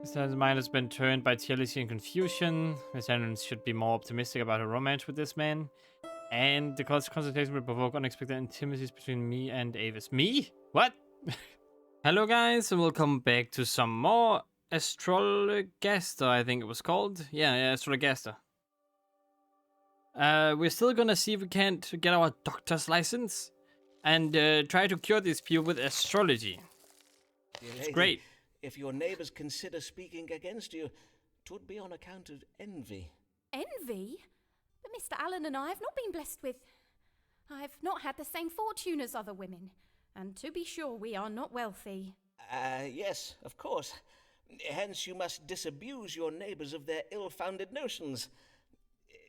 His mind has been turned by jealousy and confusion. Miss Henry should be more optimistic about her romance with this man. And the consultation will provoke unexpected intimacies between me and Avis. Me? What? Hello guys, and welcome back to some more ASTROLOGASTER, I think it was called. Yeah, ASTROLOGASTER. We're still gonna see if we can't get our doctor's license and try to cure these people with astrology. Dear It's lady, great. if your neighbours consider speaking against you, 'twould be on account of envy. Envy? But Mr. Allen and I have not been blessed with... I've not had the same fortune as other women. And to be sure, we are not wealthy. Yes, of course. Hence you must disabuse your neighbours of their ill-founded notions.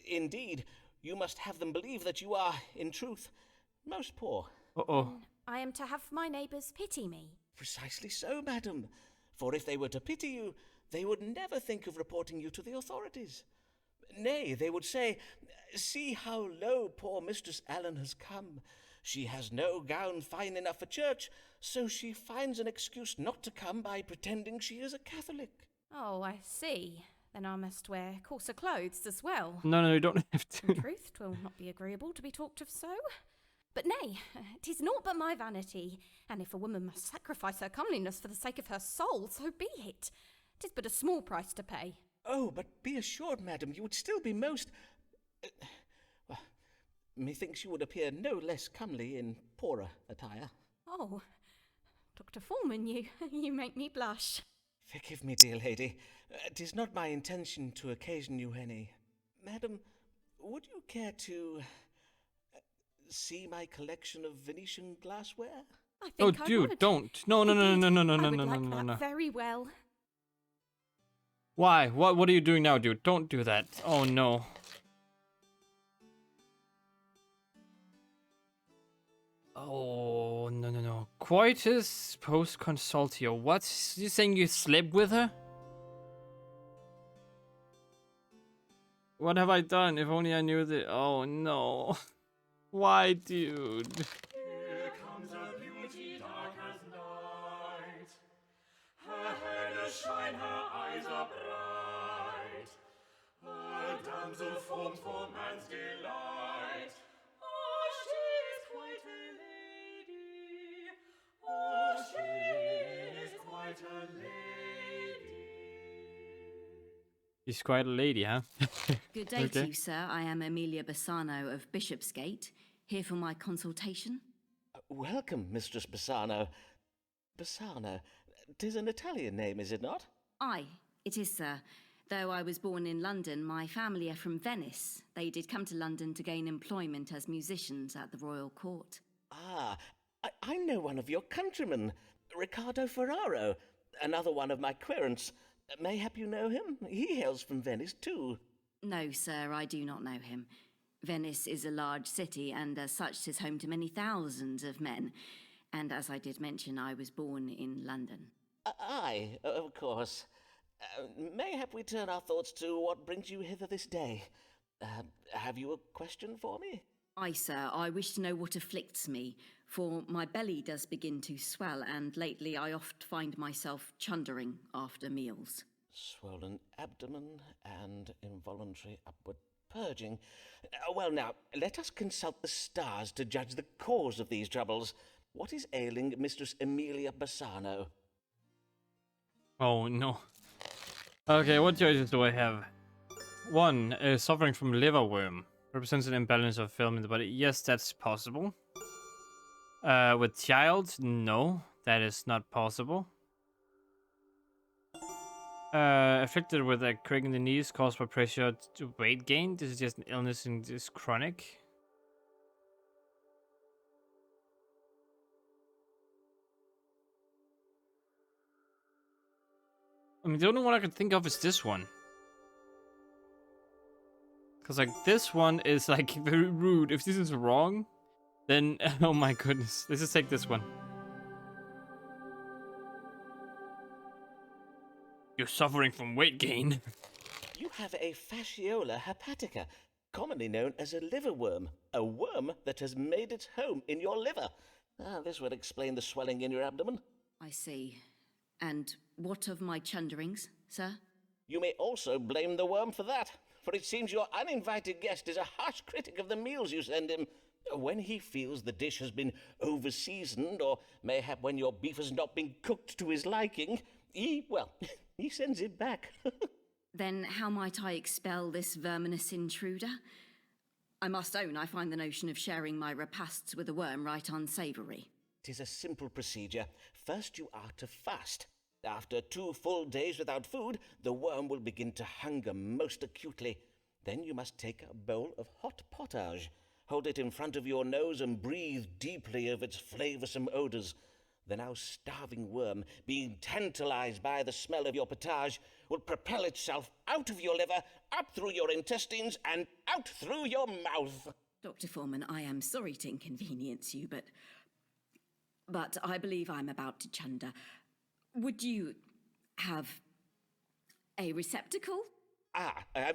Indeed, you must have them believe that you are, in truth, most poor. Uh-oh. I am to have my neighbours pity me. Precisely so, madam. For if they were to pity you, they would never think of reporting you to the authorities. Nay, they would say, "See how low poor Mistress Allen has come. She has no gown fine enough for church, so she finds an excuse not to come by pretending she is a Catholic." Oh, I see. Then I must wear coarser clothes as well. No, you don't have to. In truth, 'twill not be agreeable to be talked of so. But nay, 'tis naught but my vanity, and if a woman must sacrifice her comeliness for the sake of her soul, so be it. 'Tis but a small price to pay. Oh, but be assured, madam, you would still be most... well, methinks you would appear no less comely in poorer attire. Oh, Dr. Forman, you make me blush. Forgive me, dear lady. 'Tis not my intention to occasion you any. Madam, would you care to see my collection of Venetian glassware? I think Oh, I dude, would. don't. No. Indeed, I would No. like that very well. Why? What are you doing now, dude? Don't do that. Oh, no. Oh, no. Coitus post-consultio. What? You saying you slept with her? What have I done? If only I knew that. Oh, no. Why, dude? Here comes a beauty dark as night. Her hair does shine, her eyes are bright. A damsel formed for man's delight. Oh, she is quite a lady. Oh, she is quite a lady. She's quite a lady, huh? Good day Okay. to you, sir. I am Amelia Bassano of Bishopsgate, here for my consultation. Welcome, Mistress Bassano. Bassano, 'tis an Italian name, is it not? Aye, it is, sir. Though I was born in London, my family are from Venice. They did come to London to gain employment as musicians at the royal court. Ah, I know one of your countrymen, Riccardo Ferraro, another one of my querents. Mayhap you know him? He hails from Venice, too. No, sir, I do not know him. Venice is a large city, and as such 'tis home to many thousands of men. And as I did mention, I was born in London. Aye, of course. Mayhap we turn our thoughts to what brings you hither this day. Have you a question for me? Aye, sir, I wish to know what afflicts me, for my belly does begin to swell, and lately I oft find myself chundering after meals. Swollen abdomen and involuntary upward purging. Well, now, let us consult the stars to judge the cause of these troubles. What is ailing Mistress Amelia Bassano? Oh, no. Okay, what choices do I have? 1. Suffering from liverworm. Represents an imbalance of film in the body. Yes, that's possible. With child? No, that is not possible. Afflicted with a crack in the knees caused by pressure to weight gain. This is just an illness and is chronic. I mean, the only one I can think of is this one. Because, like, this one is, like, very rude. If this is wrong, then, oh my goodness. Let's just take this one. You're suffering from weight gain. You have a fasciola hepatica, commonly known as a liverworm, a worm that has made its home in your liver. This would explain the swelling in your abdomen. I see. And what of my chunderings, sir? You may also blame the worm for that, for it seems your uninvited guest is a harsh critic of the meals you send him. When he feels the dish has been over-seasoned, or mayhap when your beef has not been cooked to his liking, he sends it back. Then how might I expel this verminous intruder? I must own I find the notion of sharing my repasts with a worm right unsavoury. 'Tis a simple procedure. First you are to fast. After 2 full days without food, the worm will begin to hunger most acutely. Then you must take a bowl of hot pottage, hold it in front of your nose and breathe deeply of its flavoursome odours. The now starving worm, being tantalized by the smell of your potage, will propel itself out of your liver, up through your intestines, and out through your mouth. Dr. Forman, I am sorry to inconvenience you, but I believe I'm about to chunder. Would you have a receptacle?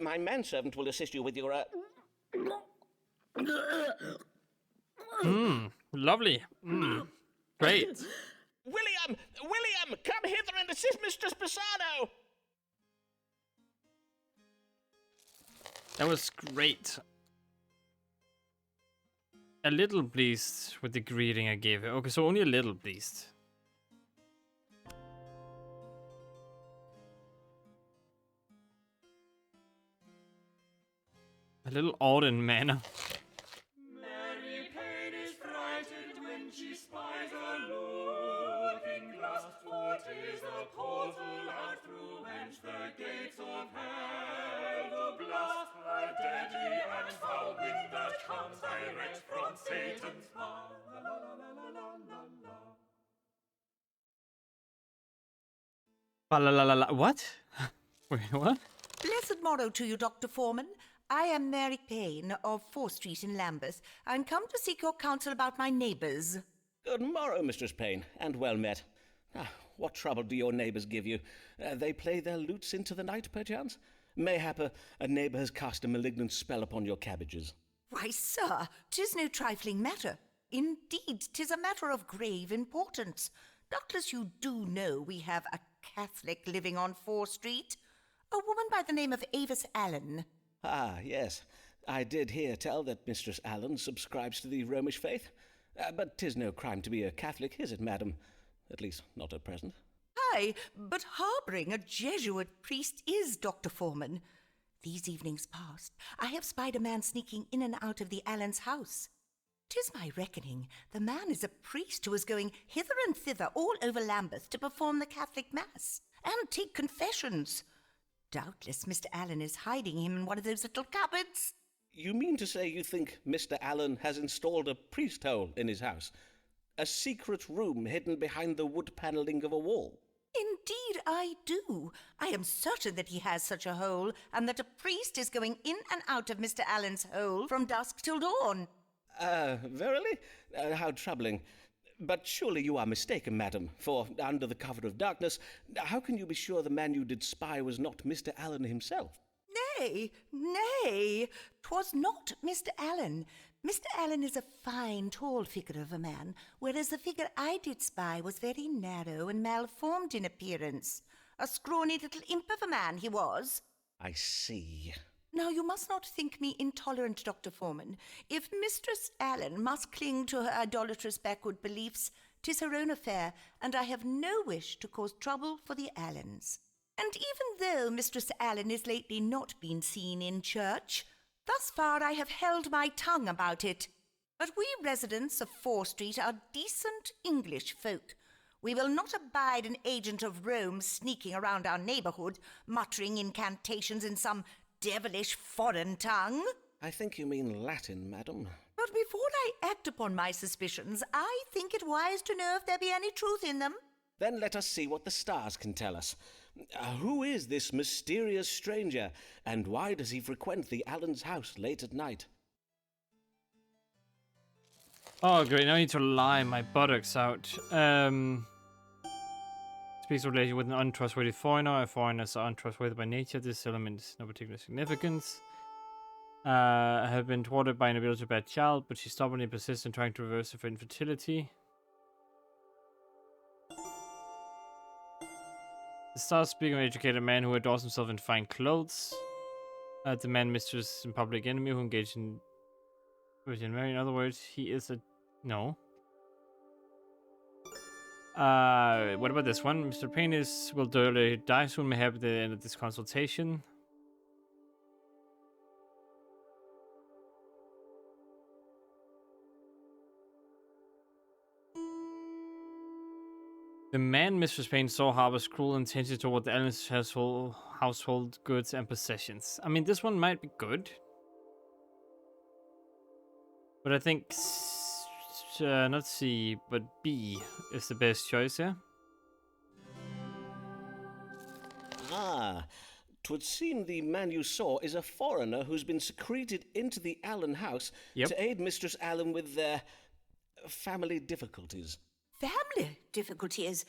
My manservant will assist you with your, Lovely. Great. William, come hither and assist Mistress Pisano. That was great. A little pleased with the greeting I gave her. Okay, so only a little pleased. A little odd in manner. Mary Payne is frightened when she spies a looking glass, for 'tis a portal out through whence the gates of hell do blast. A deadly and foul wind that comes direct from Satan's mouth. La la la la la la la. Ba-la-la-la-la. What? Wait, what? Blessed morrow to you, Dr. Forman. I am Mary Payne of 4th Street in Lambeth. I'm come to seek your counsel about my neighbours. Good morrow, Mistress Payne, and well met. What trouble do your neighbours give you? They play their lutes into the night, perchance? Mayhap a neighbour has cast a malignant spell upon your cabbages. Why, sir, 'tis no trifling matter. Indeed, 'tis a matter of grave importance. Doubtless you do know we have a Catholic living on 4th Street, a woman by the name of Avis Allen. Ah, yes. I did hear tell that Mistress Allen subscribes to the Romish faith. But 'tis no crime to be a Catholic, is it, madam? At least, not at present. Aye, but harbouring a Jesuit priest is, Dr. Forman. These evenings past, I have spied a man sneaking in and out of the Allens' house. 'Tis my reckoning the man is a priest who is going hither and thither all over Lambeth to perform the Catholic Mass and take confessions. Doubtless Mr. Allen is hiding him in one of those little cupboards. You mean to say you think Mr. Allen has installed a priest hole in his house? A secret room hidden behind the wood panelling of a wall? Indeed I do. I am certain that he has such a hole, and that a priest is going in and out of Mr. Allen's hole from dusk till dawn. Verily? How troubling. But surely you are mistaken, madam, for under the cover of darkness, how can you be sure the man you did spy was not Mr. Allen himself? Nay, 'twas not Mr. Allen. Mr. Allen is a fine, tall figure of a man, whereas the figure I did spy was very narrow and malformed in appearance. A scrawny little imp of a man he was. I see. Now, you must not think me intolerant, Dr. Forman. If Mistress Allen must cling to her idolatrous backward beliefs, 'tis her own affair, and I have no wish to cause trouble for the Allens. And even though Mistress Allen has lately not been seen in church, thus far I have held my tongue about it. But we residents of 4th Street are decent English folk. We will not abide an agent of Rome sneaking around our neighbourhood, muttering incantations in some devilish foreign tongue. I think you mean Latin, madam. But before I act upon my suspicions, I think it wise to know if there be any truth in them. Then let us see what the stars can tell us. Who is this mysterious stranger, and why does he frequent the Allens' house late at night? Oh, great. Now I need to lie my buttocks out. Speaks of relation with an untrustworthy foreigner. Foreigners are untrustworthy by nature. This element is no particular significance. I have been thwarted by an ability to bear a child, but she stubbornly persists in trying to reverse her infertility. The stars speak of an educated man who adorns himself in fine clothes. The man mistress and public enemy who engaged in Virgin Mary. In other words, he is a... No. What about this one? Mr. Payne will surely die soon. May have the end of this consultation. The man Mistress Payne saw harbors cruel intentions toward the Allen's household goods and possessions. I mean, this one might be good. But I think not C, but B is the best choice here. Ah, 'twould seem the man you saw is a foreigner who's been secreted into the Allen house to aid Mistress Allen with their family difficulties. Family difficulties?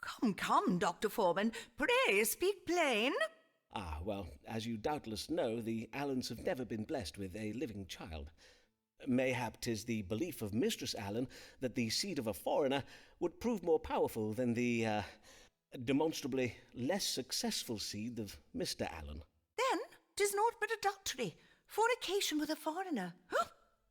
Come, Dr. Forman. Pray, speak plain. Ah, well, as you doubtless know, the Allens have never been blessed with a living child. Mayhap 'tis the belief of Mistress Allen that the seed of a foreigner would prove more powerful than the demonstrably less successful seed of Mr. Allen. Then 'tis naught but adultery, fornication with a foreigner.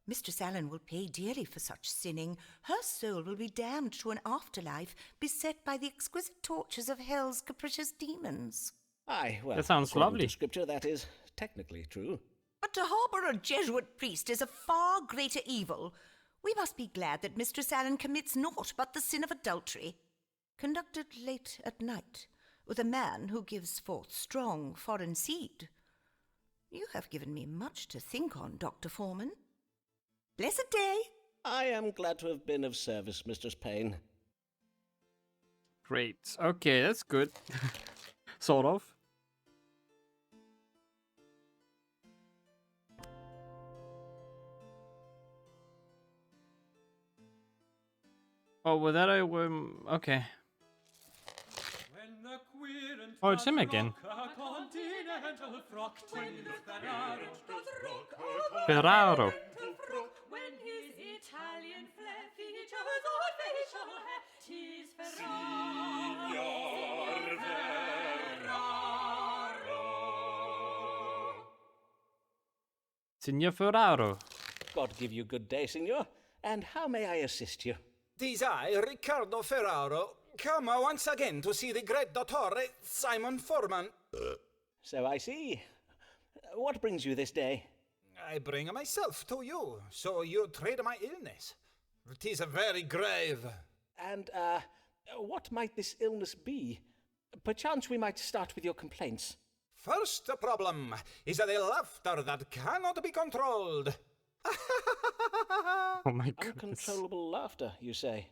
Mistress Allen will pay dearly for such sinning. Her soul will be damned to an afterlife, beset by the exquisite tortures of hell's capricious demons. Aye, well, that sounds according lovely. to Scripture, that is technically true. But to harbour a Jesuit priest is a far greater evil. We must be glad that Mistress Allen commits naught but the sin of adultery, conducted late at night, with a man who gives forth strong foreign seed. You have given me much to think on, Dr. Forman. Blessed day. I am glad to have been of service, Mistress Payne. Great. Okay, that's good. Sort of. Oh, with that okay. Oh, it's him again. Ferraro. When his Italian flair features on facial hair, 'tis Ferraro. Signor Ferraro. God give you good day, signor. And how may I assist you? 'Tis I, Riccardo Ferraro, come once again to see the great dottore, Simon Forman. So I see. What brings you this day? I bring myself to you, so you treat my illness. 'Tis very grave. And, what might this illness be? Perchance we might start with your complaints. First problem is the laughter that cannot be controlled. Oh my goodness. Uncontrollable laughter, you say?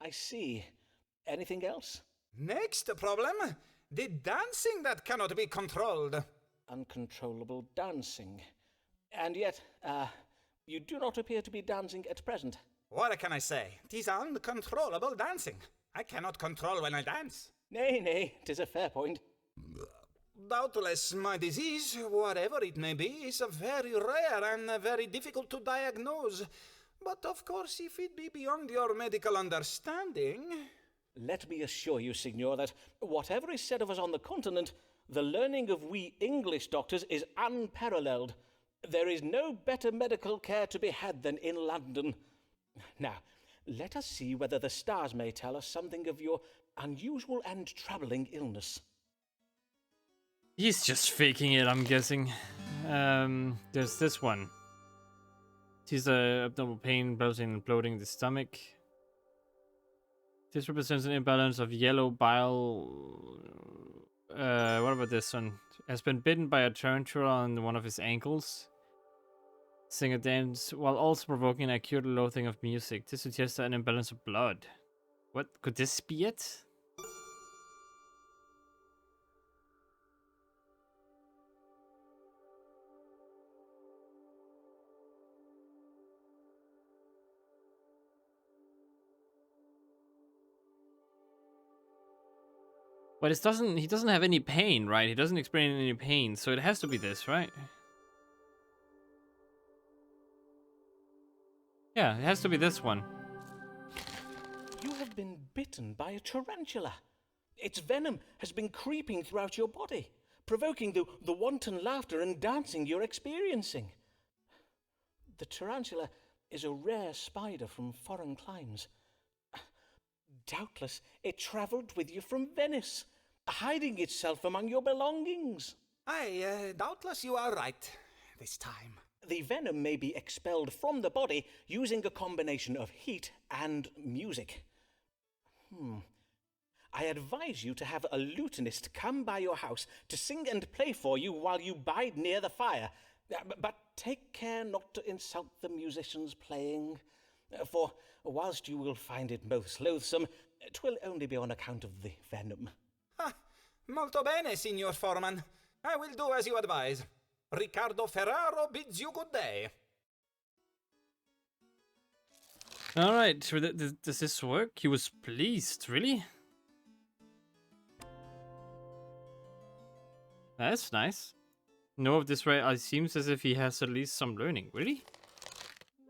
I see. Anything else? Next problem, the dancing that cannot be controlled. Uncontrollable dancing. And yet, you do not appear to be dancing at present. What can I say? 'Tis uncontrollable dancing. I cannot control when I dance. Nay, 'tis a fair point. Doubtless my disease, whatever it may be, is very rare and very difficult to diagnose. But of course, if it be beyond your medical understanding... Let me assure you, signor, that whatever is said of us on the continent, the learning of we English doctors is unparalleled. There is no better medical care to be had than in London. Now, let us see whether the stars may tell us something of your unusual and troubling illness. He's just faking it, I'm guessing. There's this one. He's abdominal pain, bloating and bloating in the stomach. This represents an imbalance of yellow bile. What about this one? Has been bitten by a tarantula on one of his ankles. Sing a dance while also provoking an acute loathing of music. This suggests an imbalance of blood. What could this be it? But he doesn't have any pain, right? He doesn't experience any pain, so it has to be this, right? Yeah, it has to be this one. You have been bitten by a tarantula. Its venom has been creeping throughout your body, provoking the wanton laughter and dancing you're experiencing. The tarantula is a rare spider from foreign climes. Doubtless it travelled with you from Venice, hiding itself among your belongings. Aye, doubtless you are right this time. The venom may be expelled from the body using a combination of heat and music. I advise you to have a lutenist come by your house to sing and play for you while you bide near the fire. But take care not to insult the musicians playing, for whilst you will find it most loathsome, 'twill only be on account of the venom. Molto bene, Signor Forman. I will do as you advise. Riccardo Ferraro bids you good day. Alright, does this work? He was pleased, really? That's nice. No, of this way, it seems as if he has at least some learning, really?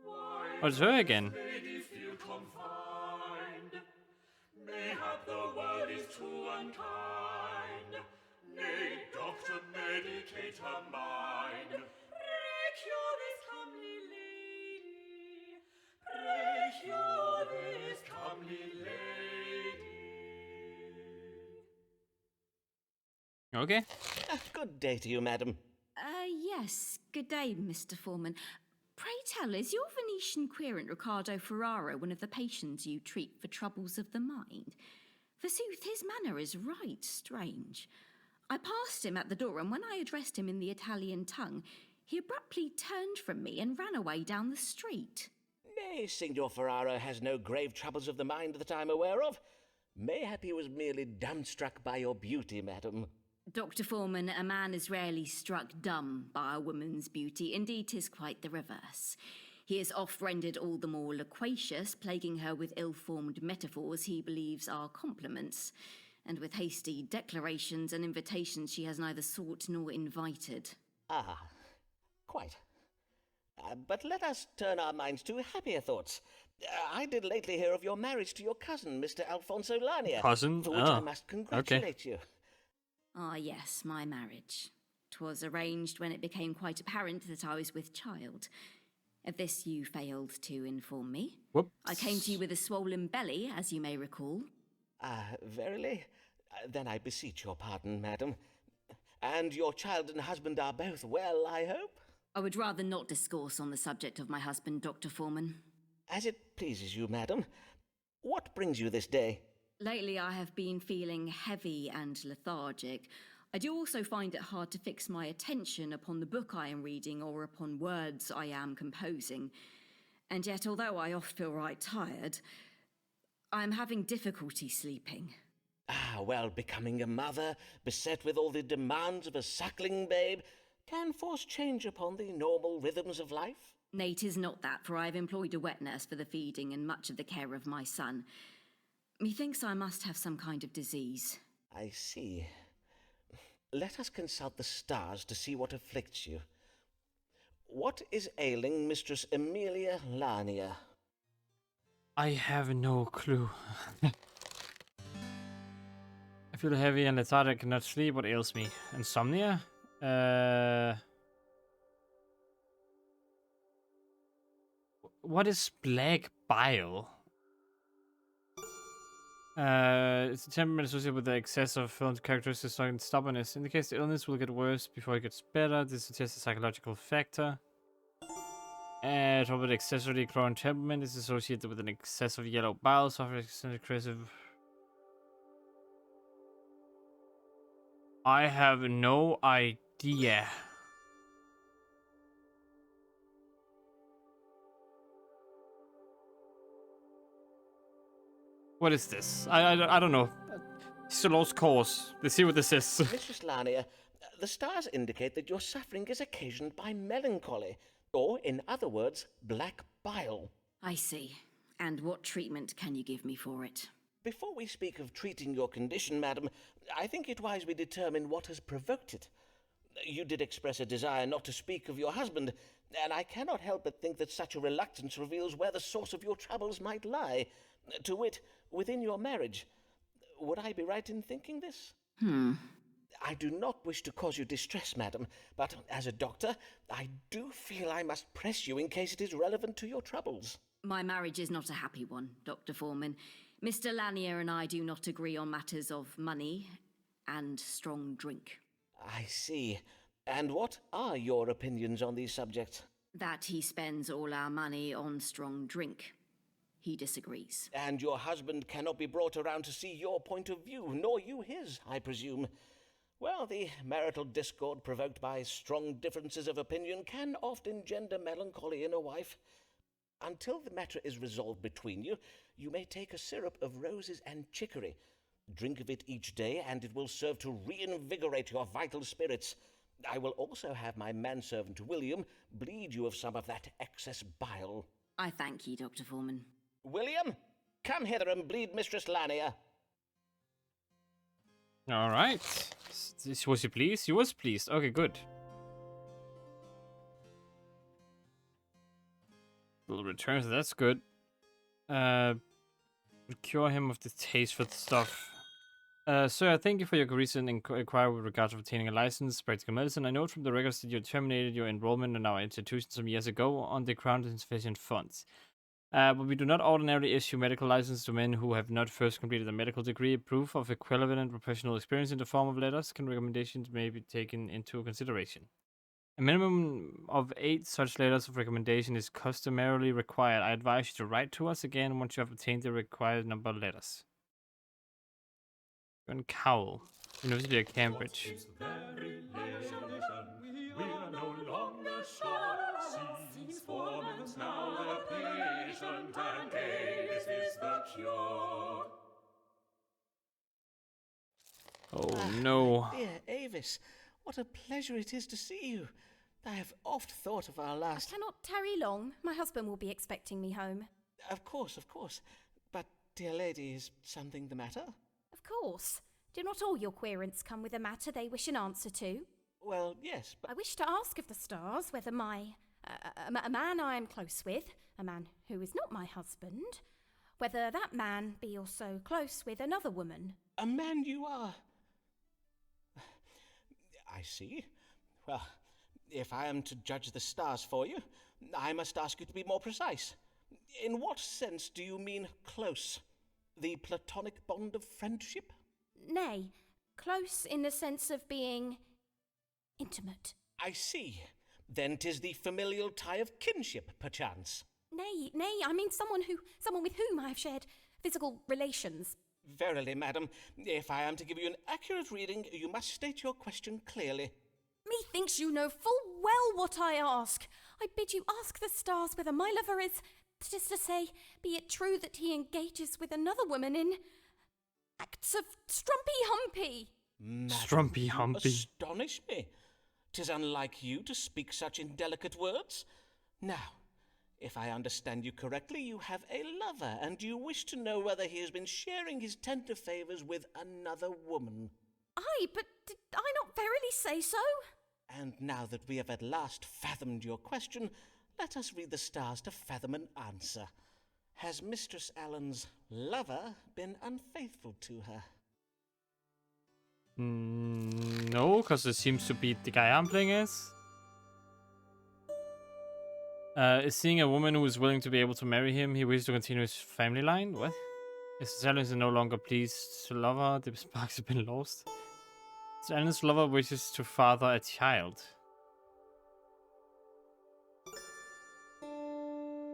Oh, it's her again. Lady feel confined. Mayhap the world is too unkind. Nay, doctor, medicate her mind. Pray cure this comely lady. Pray cure this comely lady. Okay. Good day to you, madam. Yes. Good day, Mr. Forman. Pray tell, is your Venetian querent Riccardo Ferraro one of the patients you treat for troubles of the mind? Forsooth, his manner is right strange. I passed him at the door, and when I addressed him in the Italian tongue, he abruptly turned from me and ran away down the street. Nay, Signor Ferraro has no grave troubles of the mind that I'm aware of. Mayhap he was merely dumbstruck by your beauty, madam. Dr. Forman, a man is rarely struck dumb by a woman's beauty. Indeed, 'tis quite the reverse. He is oft rendered all the more loquacious, plaguing her with ill-formed metaphors he believes are compliments, and with hasty declarations and invitations she has neither sought nor invited. Ah, quite. But let us turn our minds to happier thoughts. I did lately hear of your marriage to your cousin, Mr. Alfonso Lania. Cousin? For which I must congratulate you. Ah, yes, my marriage. 'Twas arranged when it became quite apparent that I was with child. Of this you failed to inform me. Whoops. I came to you with a swollen belly, as you may recall. Verily? Then I beseech your pardon, madam. And your child and husband are both well, I hope? I would rather not discourse on the subject of my husband, Dr. Forman. As it pleases you, madam. What brings you this day? Lately I have been feeling heavy and lethargic. I do also find it hard to fix my attention upon the book I am reading or upon words I am composing. And yet, although I oft feel right tired, I am having difficulty sleeping. Well, becoming a mother, beset with all the demands of a suckling babe, can force change upon the normal rhythms of life. Nay, 'tis not that, for I have employed a wet nurse for the feeding and much of the care of my son. Methinks I must have some kind of disease. I see. Let us consult the stars to see what afflicts you. What is ailing Mistress Emilia Lania? I have no clue. I feel heavy and lethargic, cannot sleep. What ails me? Insomnia? What is black bile? It's a temperament associated with the excess of filmed characteristics like stubbornness. Indicates the illness will get worse before it gets better. This suggests a psychological factor. Trouble with excessively chlorine temperament is associated with an excess of yellow bile, suffering aggressive. I have no idea. What is this? I don't know. It's a lost cause. Let's see what this is. Mistress Lania, the stars indicate that your suffering is occasioned by melancholy, or, in other words, black bile. I see. And what treatment can you give me for it? Before we speak of treating your condition, madam, I think it wise we determine what has provoked it. You did express a desire not to speak of your husband, and I cannot help but think that such a reluctance reveals where the source of your troubles might lie. To wit, within your marriage. Would I be right in thinking this? I do not wish to cause you distress, madam, but as a doctor, I do feel I must press you in case it is relevant to your troubles. My marriage is not a happy one, Dr. Forman. Mr. Lanier and I do not agree on matters of money and strong drink. I see. And what are your opinions on these subjects? That he spends all our money on strong drink. He disagrees. And your husband cannot be brought around to see your point of view, nor you his, I presume. Well, the marital discord provoked by strong differences of opinion can oft engender melancholy in a wife. Until the matter is resolved between you, you may take a syrup of roses and chicory. Drink of it each day, and it will serve to reinvigorate your vital spirits. I will also have my manservant William bleed you of some of that excess bile. I thank ye, Dr. Forman. William, come hither and bleed Mistress Lanier. All right. Was he pleased? He was pleased. Okay, good. Will return, so that's good. Cure him of the taste for the stuff. Sir, thank you for your recent inquiry with regard to obtaining a license, practical medicine. I note from the records that you terminated your enrollment in our institution some years ago on the ground of insufficient funds. But we do not ordinarily issue medical licenses to men who have not first completed a medical degree. Proof of equivalent professional experience in the form of letters can recommendations may be taken into consideration. A minimum of 8 such letters of recommendation is customarily required. I advise you to write to us again once you have obtained the required number of letters. John Cowell, University of Cambridge. It's very late, we are no longer sure. Seems Forman's now a patient, and Avis is the cure. Oh no. Dear Avis, what a pleasure it is to see you. I have oft thought of our last... I cannot tarry long. My husband will be expecting me home. Of course. But, dear lady, is something the matter? Of course. Do not all your querents come with a matter they wish an answer to? Well, yes, but... I wish to ask of the stars whether a man I am close with, a man who is not my husband, whether that man be also close with another woman. A man you are... I see. Well, if I am to judge the stars for you, I must ask you to be more precise. In what sense do you mean close? The platonic bond of friendship? Nay, close in the sense of being intimate. I see. Then 'tis the familial tie of kinship, perchance. Nay, I mean someone with whom I have shared physical relations. Verily, madam, if I am to give you an accurate reading, you must state your question clearly. Methinks you know full well what I ask. I bid you ask the stars whether my lover is, that is to say, be it true that he engages with another woman in acts of strumpy-humpy. Madam, Strumpy humpy. astonish me. 'Tis unlike you to speak such indelicate words. Now, if I understand you correctly, you have a lover, and you wish to know whether he has been sharing his tender favours with another woman. Aye, but did I not verily say so? And now that we have at last fathomed your question, let us read the stars to fathom an answer. Has Mistress Allen's lover been unfaithful to her? No, because it seems to be the guy I'm playing as. Is seeing a woman who is willing to be able to marry him, he wishes to continue his family line? What? His Allen's no longer pleased to love her, the sparks have been lost. His Allen's lover wishes to father a child.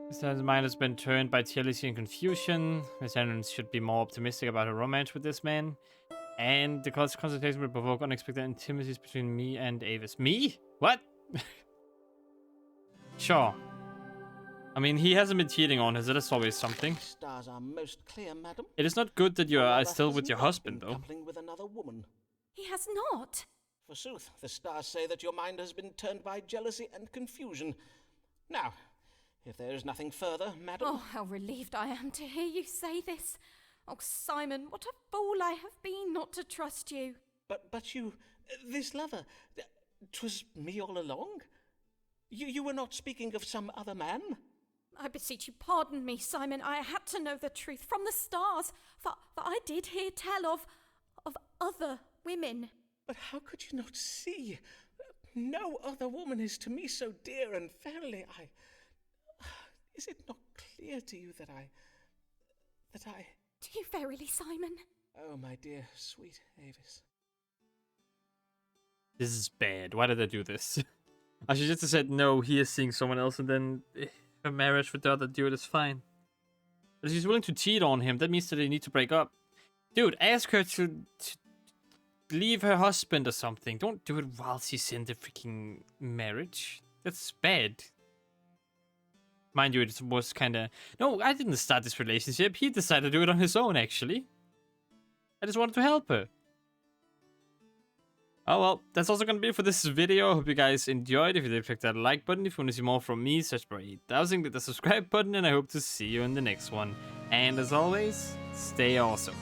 His Allen's mind has been turned by jealousy and confusion. Miss Allen should be more optimistic about her romance with this man. And the consultation will provoke unexpected intimities between me and Avis. Me? What? Sure. I mean, he hasn't been cheating on her, so that's always something. Stars are most clear, madam. It is not good that you Your are lover still has with your not husband, been though. coupling with another woman. He has not. Forsooth, the stars say that your mind has been turned by jealousy and confusion. Now, if there is nothing further, madam... Oh, how relieved I am to hear you say this. Oh, Simon, what a fool I have been not to trust you. But you... this lover... 'twas me all along? You were not speaking of some other man? I beseech you, pardon me, Simon. I had to know the truth from the stars, for I did hear tell of other women. But how could you not see? No other woman is to me so dear and verily Is it not clear to you that I... Do you verily, Simon? Oh, my dear, sweet Avis. This is bad. Why did I do this? I should just have said, no, he is seeing someone else, and then her marriage with the other dude is fine. But if she's willing to cheat on him, that means that they need to break up. Dude, ask her to leave her husband or something. Don't do it while she's in the freaking marriage. That's bad. Mind you, it was kind of... No, I didn't start this relationship. He decided to do it on his own, actually. I just wanted to help her. Oh well, that's also going to be it for this video. I hope you guys enjoyed. If you did, click that like button. If you want to see more from me, search for 8000. Click the subscribe button, and I hope to see you in the next one. And as always, stay awesome.